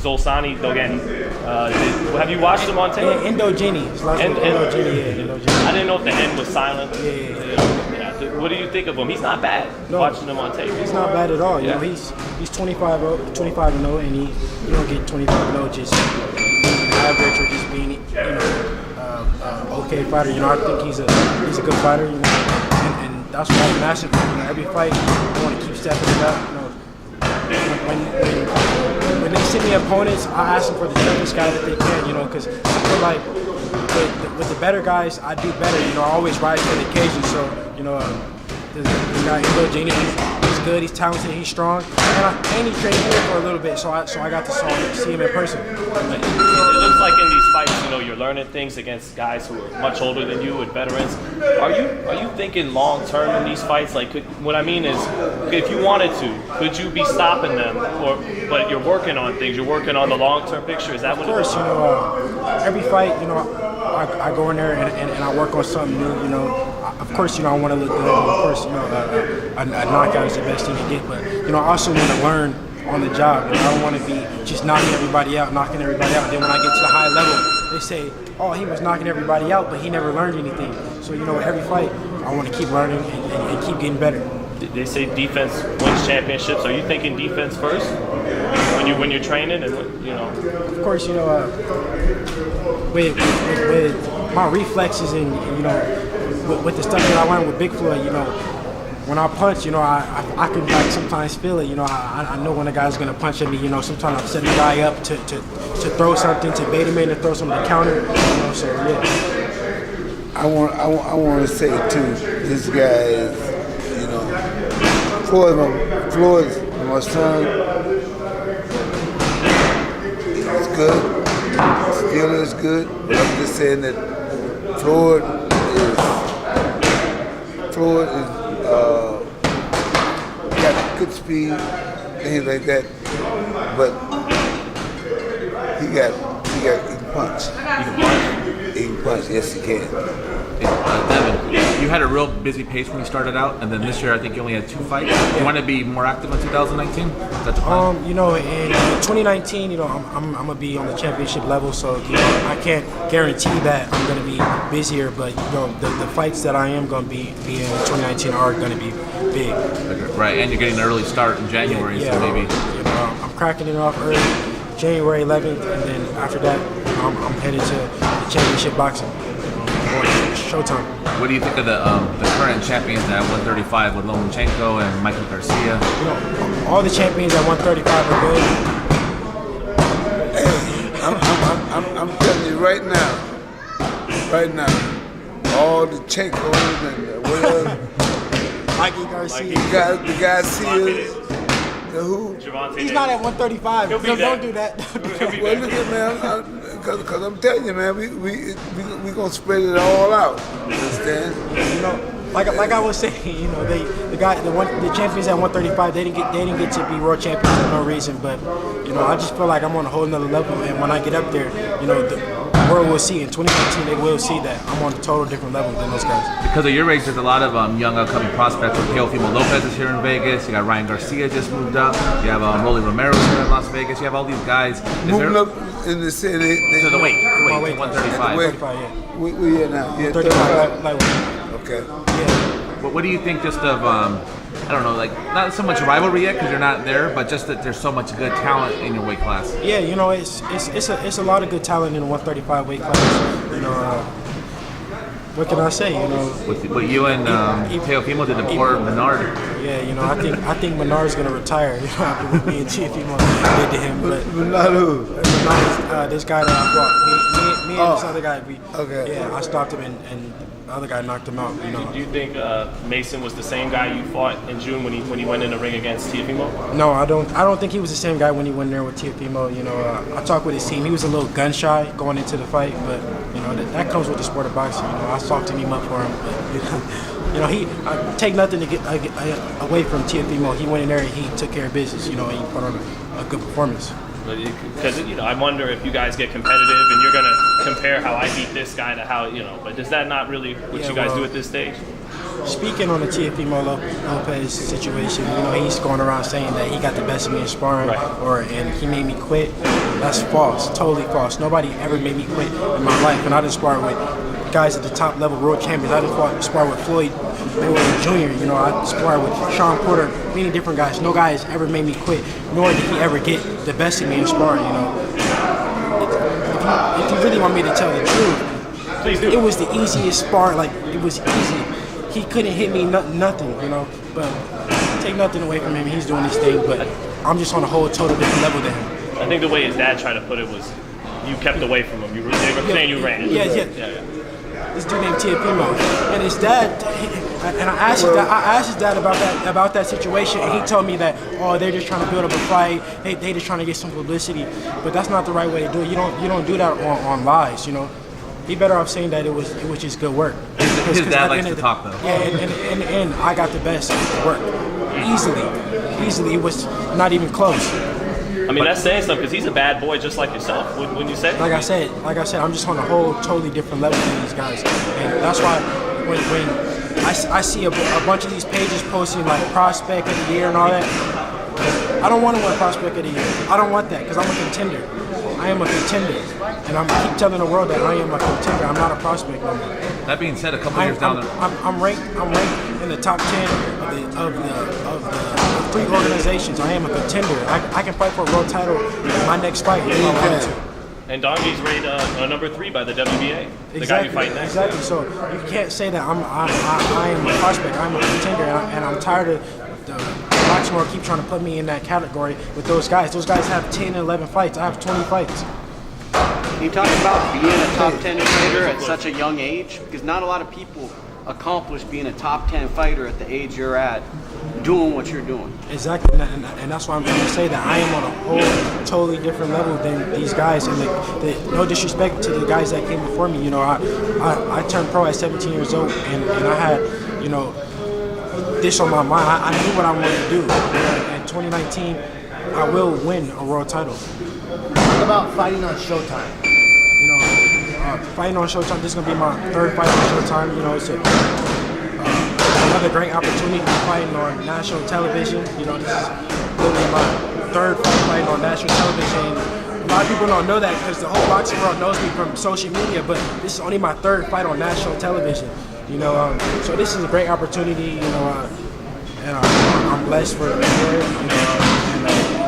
Zolsani Dogani. Have you watched him on tape? Yeah, Indogeni. Indogeni. I didn't know if the N was silent. Yeah. What do you think of him? He's not bad. No, watching him on tape. He's not bad at all. You know, he's 25-0, and you don't get 25-0 just being average or just being okay fighter. You know, I think he's a good fighter. You know, and that's what I'm asking for. You know, every fight I want to keep stepping it up. You know, when they send me opponents, I ask them for the toughest guy that they can. You know, because I feel like with the better guys, I do better. You know, I always rise to the occasion. So, you know, this guy Indo Genie, he's good, he's talented, he's strong, and he trained here for a little bit. So I got to see him in person. It looks like in these fights, you know, you're learning things against guys who are much older than you and veterans. Are you thinking long term in these fights? Like, what I mean is, if you wanted to, could you be stopping them? But you're working on things. You're working on the long term picture. Is that what? Of course, you know, every fight, you know, I go in there and I work on something new. You know, of course, you know, I want to look good. Of course, you know, a knockout is the best thing to get. But you know, I also want to learn on the job. You know, I don't want to be just knocking everybody out. Then when I get to the high level, they say, oh, he was knocking everybody out, but he never learned anything. So, you know, every fight, I want to keep learning and keep getting better. They say defense wins championships. Are you thinking defense first when you're training? And you know, of course, you know, with my reflexes and you know, with the stuff that I learned with Big Floyd, you know, when I punch, you know, I can like sometimes feel it. You know, I know when a guy's gonna punch at me. You know, sometimes I'm setting the guy up to throw something, to bait him in, to throw something to counter. You know, so yeah. I want to say too, this guy is, you know, Floyd, my son, he's good, still is good, but I'm just saying that Floyd got good speed, things like that, but he can punch. He can punch, yes he can. Devin, you had a real busy pace when you started out, and then this year I think you only had 2 fights. You want to be more active in 2019? Is that the plan? You know, in 2019, you know, I'm gonna be on the championship level, so you know, I can't guarantee that I'm gonna be busier, but you know, the fights that I am gonna be in 2019 are gonna be big. Okay, right, and you're getting an early start in January, so maybe. You know, I'm cracking it off early, January 11th, and then after that, I'm headed to the championship boxing. Showtime. What do you think of the current champions at 135 with Lomachenko and Michael Garcia? You know, all the champions at 135 are good. Hey, I'm telling you right now, all the Chenkos and whatever, Mikey Garcia, the Garcias, the who? He's not at 135. Don't do that. Well, look at man, because I'm telling you, man, we gonna spread it all out. You understand? You know, like I was saying, you know, the champions at 135, they didn't get to be world champions for no reason. But you know, I just feel like I'm on a whole nother level, and when I get up there, you know, the world will see. In 2019, they will see that I'm on a total different level than those guys. Because of your age, there's a lot of young upcoming prospects. Teofimo Lopez is here in Vegas. You got Ryan Garcia just moved up. You have Rolly Romero here in Las Vegas. You have all these guys. Moving up in the city. To the weight, to 135. 135, yeah. We here now. Yeah, 35. Okay. Yeah. But what do you think just of, I don't know, like, not so much rivalry yet because you're not there, but just that there's so much good talent in your weight class? Yeah, you know, it's a lot of good talent in the 135 weight class. You know, what can I say? You know, what you and Teofimo did to poor Menard. Yeah, you know, I think Menard's gonna retire. You know, after what me and Teofimo did to him. But Menard who? Menard, this guy that I fought. Me and this other guy. Okay. Yeah, I stopped him and the other guy knocked him out. You know. Do you think Mason was the same guy you fought in June when he went in the ring against Teofimo? No, I don't think he was the same guy when he went there with Teofimo. You know, I talked with his team. He was a little gun shy going into the fight, but you know that comes with the sport of boxing. You know, I softened him up for him, but you know, he take nothing to get away from Teofimo. He went in there and he took care of business. You know, and he put on a good performance. Because you know, I wonder if you guys get competitive and you're gonna compare how I beat this guy to how, you know. But is that not really what you guys do at this stage? speaking on the Teofimo Lopez situation, he's going around saying that he got the best of me in sparring, and he made me quit. That's false, totally false. Nobody ever made me quit in my life, and I didn't spar with guys at the top level, world champions. I didn't spar with Floyd Mayweather Jr. I sparred with Sean Porter, many different guys. No guy has ever made me quit, nor did he ever get the best of me in sparring. If you really want me to tell the truth, please do. It was the easiest spar. Like, it was easy. He couldn't hit me nothing. But take nothing away from him. He's doing his thing, but I'm just on a whole total different level than him. I think the way his dad tried to put it was, you kept away from him. They were saying you ran. Yeah. This dude named Teofimo, and his dad. And I asked his dad about that situation, and he told me that they're just trying to build up a fight. They just trying to get some publicity, but that's not the right way to do it. You don't do that on lies. He better off saying that it was just good work. His dad likes to talk though. Yeah, and I got the best work easily. It was not even close. I mean, that's saying something because he's a bad boy just like yourself. When you said, like I said, I'm just on a whole totally different level than these guys, and that's why when I see a bunch of these pages posting like prospect of the year and all that, I don't want to win prospect of the year. I don't want that because I'm a contender. I am a contender, and I'm keep telling the world that I am a contender. I'm not a prospect no more. That being said, a couple years down the I'm ranked in the top 10 of the 3 organizations. I am a contender. I can fight for a world title in my next fight if I want to. And Dongy's rated number 3 by the WBA. The guy you fight next. Exactly. So you can't say that I am a prospect. I'm a contender, and I'm tired of the boxing world keep trying to put me in that category with those guys. Those guys have 10 and 11 fights. I have 20 fights. Can you talk about being a top 10 fighter at such a young age? Because not a lot of people accomplish being a top 10 fighter at the age you're at, doing what you're doing. Exactly, and that's why I'm trying to say that I am on a whole totally different level than these guys. And no disrespect to the guys that came before me. I turned pro at 17 years old, and I had, this on my mind. I knew what I wanted to do. In 2019, I will win a world title. What about fighting on Showtime? Fighting on Showtime, this is going to be my 3rd fight on Showtime. It's another great opportunity to fight on national television. This is literally my 3rd fight fighting on national television. A lot of people don't know that because the whole boxing world knows me from social media, but this is only my 3rd fight on national television. So this is a great opportunity, and I'm blessed for it. In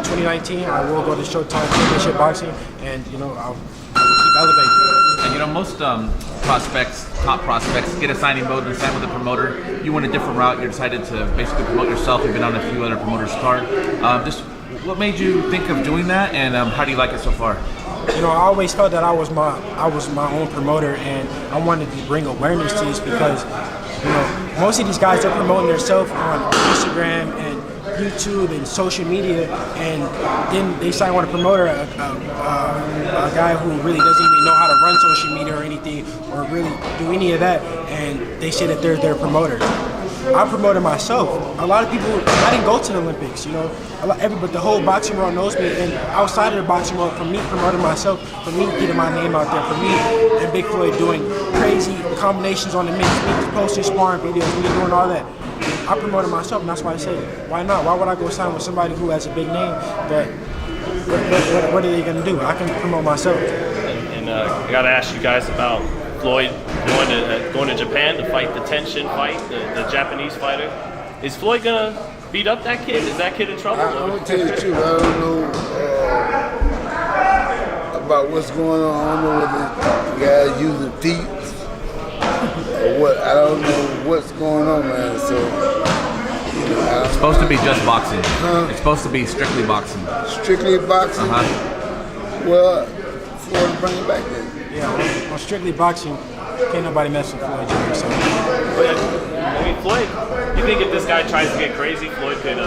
2019, I will go to Showtime Championship Boxing, and I'll keep elevating. And most top prospects, get a signing mode and sign with a promoter. You went a different route. You decided to basically promote yourself. You've been on a few other promoters' card. Just what made you think of doing that, and how do you like it so far? I always felt that I was my own promoter, and I wanted to bring awareness to this because most of these guys are promoting themselves on Instagram and YouTube and social media, and then they sign with a promoter, a guy who really doesn't even know how to run social media or anything, or really do any of that, and they say that they're their promoter. I promoted myself. A lot of people, I didn't go to the Olympics, but the whole boxing world knows me, and outside of the boxing world, for me promoting myself, for me getting my name out there, for me and Big Floyd doing crazy combinations on the mix, me posting sparring videos, me doing all that. I promoted myself, and that's why I say, why not? Why would I go sign with somebody who has a big name? But what are they going to do? I can promote myself. And I got to ask you guys about Floyd going to Japan to fight the Tenshin fight, the Japanese fighter. Is Floyd going to beat up that kid? Is that kid in trouble? I'm going to tell you the truth. I don't know about what's going on. I don't know whether the guy's using feet or what. I don't know what's going on, man. So. It's supposed to be just boxing. It's supposed to be strictly boxing. Strictly boxing? Well, Floyd bring it back then. Yeah, on strictly boxing, can't nobody mess with Floyd Jr. So. Floyd, you think if this guy tries to get crazy, Floyd could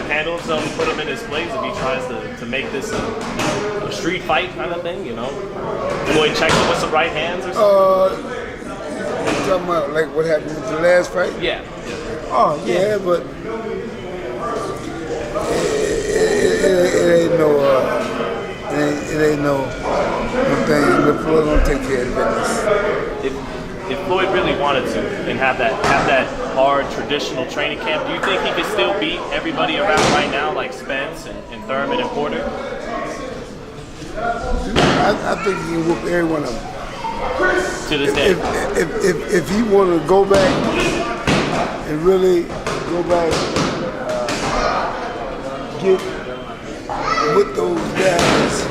handle himself and put him in his place if he tries to make this a street fight kind of thing, Floyd checks him with some right hands or something? You talking about like what happened with the last fight? Yeah. Oh, yeah. Yeah, but it ain't no thing. The Floyd gonna take care of the business. if Floyd really wanted to and have that hard traditional training camp, do you think he could still beat everybody around right now, like Spence and Thurman and Porter? I think he can whoop every one of them. To this day, If he want to go back and really go back, get with those guys,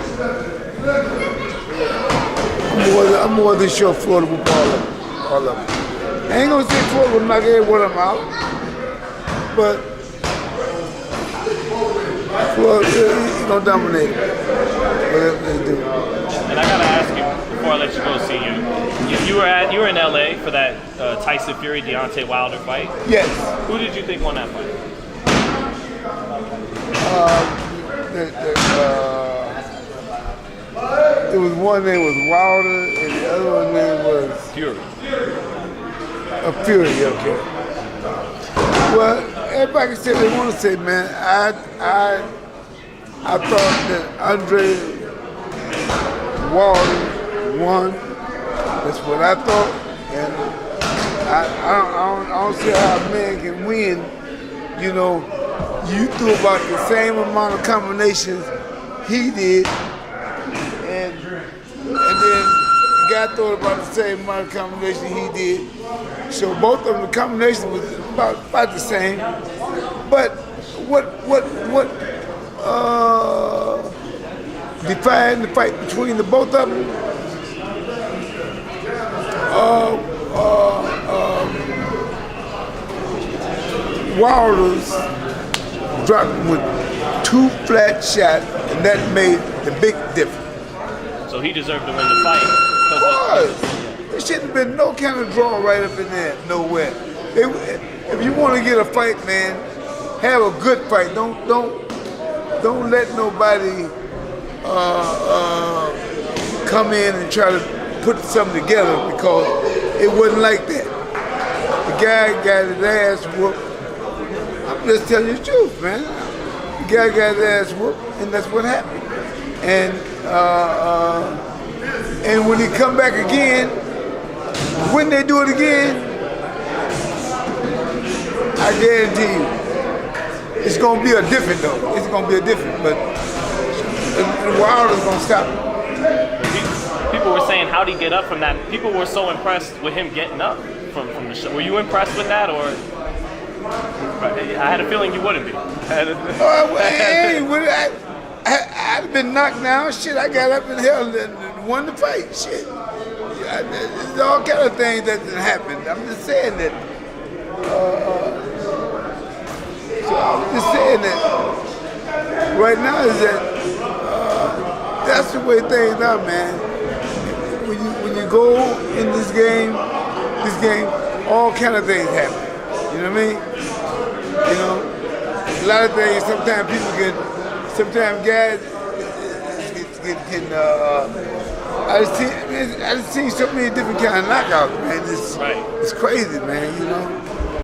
I'm more than sure Florida will all of them. I ain't gonna say Florida will knock every one of them out, but Florida, he's gonna dominate whatever they do. and I gotta ask you before I let you go, senior. You were in LA for that Tyson Fury Deontay Wilder fight. Yes. Who did you think won that fight? It was one name was Wilder and the other one name was Fury. Fury. Okay. Well, everybody can say what they want to say, man. I thought that Andre Wilder won. That's what I thought, and I don't see how a man can win. You know, you threw about the same amount of combinations he did, and then the guy threw about the same amount of combinations he did. So both of them, the combination was about the same. But what defined the fight between the both of them? Wilder's dropped with 2 flat shots, and that made the big difference. So he deserved to win the fight. There shouldn't have been no kind of draw right up in there, nowhere. If you want to get a fight, man, have a good fight. Don't let nobody come in and try to put something together, because it wasn't like that. The guy got his ass whooped. I'm just telling you the truth, man. The guy got his ass whooped, and that's what happened. And when he come back again, when they do it again, I guarantee you, it's gonna be a different though. It's gonna be a different, but Wilder's gonna stop him. People were saying, how'd he get up from that? People were so impressed with him getting up from the show. Were you impressed with that, or? I had a feeling you wouldn't be. I'd have been knocked down. Shit, I got up in hell and won the fight. Shit. There's all kind of things that happened. I'm just saying that. So I'm just saying that right now is that that's the way things are, man. When you go in this game, all kind of things happen. You know what I mean? You know, a lot of things. Sometimes guys get. I just seen so many different kind of knockouts, man. It's crazy, man. You know.